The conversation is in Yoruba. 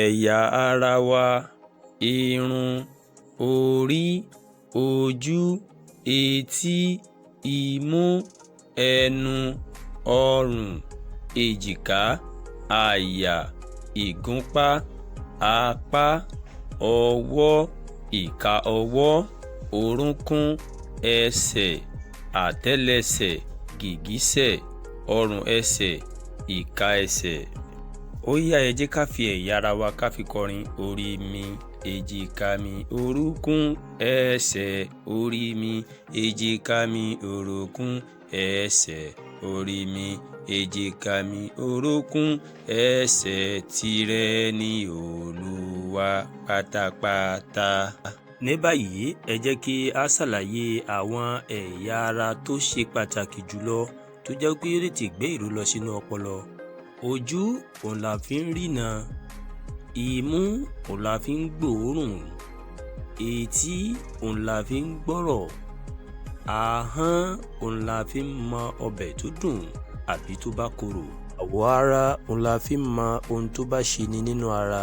ẹ̀yà ara wa: irun, orí, ojú, etí, imú, ẹnu, ọrùn, èjìká, àyà, ìgúnpá, apá, ọwọ́, ìka ọwọ́, orúnkún, ẹsẹ̀, àtẹ́lẹsẹ̀, gìgísẹ̀, ọrùn ẹsẹ̀, ìka ẹsẹ̀. Ó yá, ẹ jẹ́ ká fi ẹ̀yà ara wa ká fi kọrin: orí mi, èjìká mi, orúnkún, ẹsẹ̀, orí mi, èjìká mi, orúnkún, ẹsẹ̀, orí mi, èjìká mi, orúnkún, ẹsẹ̀, tìrẹ ni Olúwa pátápátá. Ní báyìí, ẹ jẹ́ kí a ṣàlàyé àwọn ẹ̀yà ara tó ṣe pàtàkì jùlọ tó jẹ́ pé ó lè ti gbé ìró lọ sínú ọpọlọ. Ojú, òun la fi ń rína. Imú, òun la fi ń gbóòórùn. Etí, òun la fi ń gbọ́rọ̀. Ahọ́n, òun la fi ń mọ ọbẹ̀ tó dùn àbí tó bá korò. Àwọ̀ ara, òun la fi ń mọ ohun tó bá ṣe ni nínú ara.